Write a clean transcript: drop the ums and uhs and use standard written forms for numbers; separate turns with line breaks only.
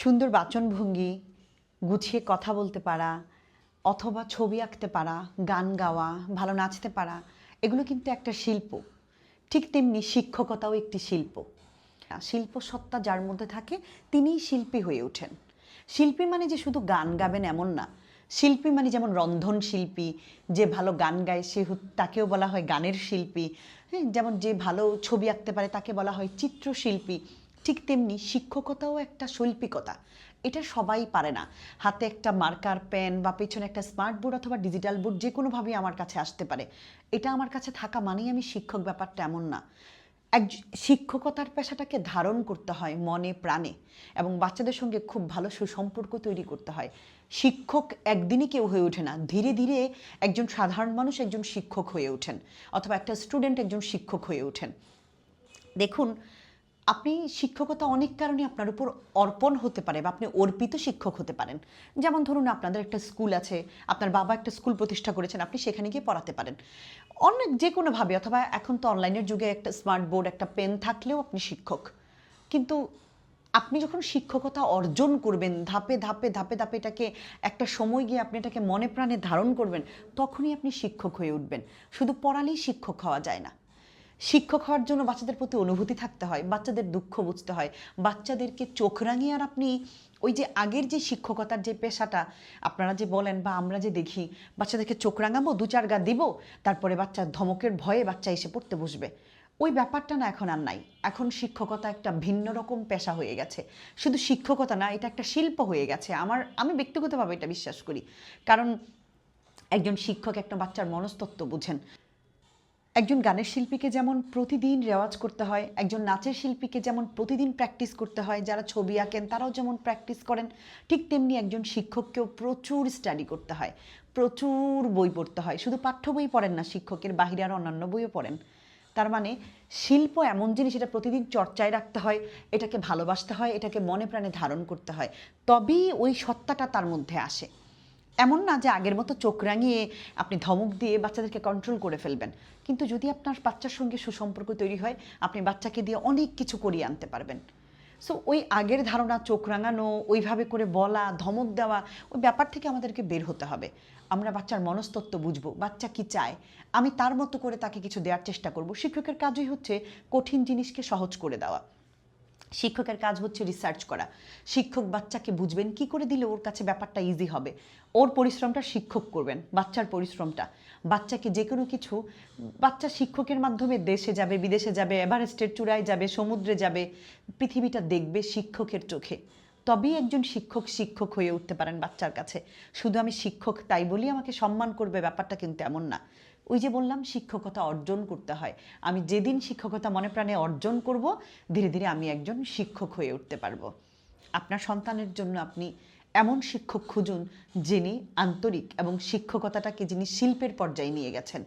সুন্দর বাচনভঙ্গি, গুছিয়ে কথা বলতে পারা, অথবা ছবি আঁকতে পারা, গান গাওয়া, ভালো নাচতে পারা, এগুলো কিন্তু একটা শিল্প। ঠিক তেমনি শিক্ষকতাও একটি শিল্প। শিল্প সত্তা যার মধ্যে থাকে তিনিই শিল্পী হয়ে ওঠেন। শিল্পী মানে যে শুধু গান গাবেন এমন না। শিল্পী মানে যেমন রন্ধন শিল্পী, যে ভালো গান গায় তাকেও বলা হয় গানের শিল্পী। হ্যাঁ, যেমন যে ভালো ছবি আঁকতে পারে তাকে বলা হয় চিত্রশিল্পী। ঠিক তেমনি শিক্ষকতাও একটা শৈল্পিকতা। এটা সবাই পারে না। হাতে একটা মার্কার পেন বা পেছনে একটা স্মার্ট বোর্ড অথবা ডিজিটাল বোর্ড যে কোনোভাবেই আমার কাছে আসতে পারে, এটা আমার কাছে থাকা মানেই আমি শিক্ষক, ব্যাপারটা এমন না। এক শিক্ষকতার পেশাটাকে ধারণ করতে হয় মনে প্রাণে, এবং বাচ্চাদের সঙ্গে খুব ভালো সুসম্পর্ক তৈরি করতে হয়। শিক্ষক একদিনই কেউ হয়ে ওঠে না, ধীরে ধীরে একজন সাধারণ মানুষ একজন শিক্ষক হয়ে ওঠেন, অথবা একটা স্টুডেন্ট একজন শিক্ষক হয়ে ওঠেন। দেখুন, আপনি শিক্ষকতা অনেক কারণে আপনার উপর অর্পণ হতে পারে, বা আপনি অর্পিত শিক্ষক হতে পারেন। যেমন ধরুন, আপনাদের একটা স্কুল আছে, আপনার বাবা একটা স্কুল প্রতিষ্ঠা করেছেন, আপনি সেখানে গিয়ে পড়াতে পারেন অনেক যে কোনোভাবে, অথবা এখন তো অনলাইনের যুগে একটা স্মার্ট বোর্ড, একটা পেন থাকলেও আপনি শিক্ষক। কিন্তু আপনি যখন শিক্ষকতা অর্জন করবেন, ধাপে ধাপে ধাপে ধাপে এটাকে একটা সময় গিয়ে আপনি এটাকে মনে প্রাণে ধারণ করবেন, তখনই আপনি শিক্ষক হয়ে উঠবেন। শুধু পড়ালেই শিক্ষক হওয়া যায় না। শিক্ষক হওয়ার জন্য বাচ্চাদের প্রতি অনুভূতি থাকতে হয়, বাচ্চাদের দুঃখ বুঝতে হয়, বাচ্চাদেরকে চোখ রাঙিয়ে। আর আপনি ওই যে আগের যে শিক্ষকতার যে পেশাটা আপনারা যে বলেন বা আমরা যে দেখি, বাচ্চাদেরকে চোখ রাঙাবো, দু চার গা দিব, তারপরে বাচ্চা ধমকের ভয়ে বাচ্চা এসে পড়তে বসবে, ওই ব্যাপারটা না এখন আর নাই। এখন শিক্ষকতা একটা ভিন্ন রকম পেশা হয়ে গেছে। শুধু শিক্ষকতা না, এটা একটা শিল্প হয়ে গেছে। আমি ব্যক্তিগতভাবে এটা বিশ্বাস করি। কারণ একজন শিক্ষক একটা বাচ্চার মনস্তত্ত্ব বুঝেন। একজন গানের শিল্পীকে যেমন প্রতিদিন রেওয়াজ করতে হয়, একজন নাচের শিল্পীকে যেমন প্রতিদিন প্র্যাকটিস করতে হয়, যারা ছবি আঁকেন তারাও যেমন প্র্যাকটিস করেন, ঠিক তেমনি একজন শিক্ষককেও প্রচুর স্টাডি করতে হয়, প্রচুর বই পড়তে হয়। শুধু পাঠ্য বই পড়েন না, শিক্ষকের বাহিরে আর অন্যান্য বইও পড়েন। তার মানে শিল্প এমন জিনিস, এটা প্রতিদিন চর্চায় রাখতে হয়, এটাকে ভালোবাসতে হয়, এটাকে মনে প্রাণে ধারণ করতে হয়, তবেই ওই সত্তাটা তার মধ্যে আসে। এমন না যে আগের মতো চোখ রাঙিয়ে আপনি ধমক দিয়ে বাচ্চাদেরকে কন্ট্রোল করে ফেলবেন। কিন্তু যদি আপনার বাচ্চার সঙ্গে সুসম্পর্ক তৈরি হয়, আপনি বাচ্চাকে দিয়ে অনেক কিছু করিয়ে আনতে পারবেন। সো ওই আগের ধারণা, চোখ রাঙানো, ওইভাবে করে বলা, ধমক দেওয়া, ওই ব্যাপার থেকে আমাদেরকে বের হতে হবে। আমরা বাচ্চার মনস্তত্ত্ব বুঝবো, বাচ্চা কি চায়, আমি তার মতো করে তাকে কিছু দেওয়ার চেষ্টা করব। শিক্ষকের কাজই হচ্ছে কঠিন জিনিসকে সহজ করে দেওয়া। শিক্ষকের কাজ হচ্ছে রিসার্চ করা। শিক্ষক বাচ্চাকে বুঝবেন কি করে দিলে ওর কাছে ব্যাপারটা ইজি হবে। ওর পরিশ্রমটা শিক্ষক করবেন, বাচ্চার পরিশ্রমটা। বাচ্চাকে যে কোনো কিছু, বাচ্চা শিক্ষকের মাধ্যমে দেশে যাবে, বিদেশে যাবে, এভারেস্টের চূড়ায় যাবে, সমুদ্রে যাবে, পৃথিবীটা দেখবে শিক্ষকের চোখে। তবেই একজন শিক্ষক শিক্ষক হয়ে উঠতে পারেন বাচ্চার কাছে। শুধু আমি শিক্ষক তাই বলি আমাকে সম্মান করবে, ব্যাপারটা কিন্তু এমন না। ওই যে বললাম, শিক্ষকতা অর্জন করতে হয়। আমি যেদিন শিক্ষকতা মনে প্রাণে অর্জন করব, ধীরে ধীরে আমি একজন শিক্ষক হয়ে উঠতে পারবো। আপনার সন্তানের জন্য আপনি এমন শিক্ষক খুঁজুন যিনি আন্তরিক এবং শিক্ষকতাটাকে যিনি শিল্পের পর্যায়ে নিয়ে গেছেন।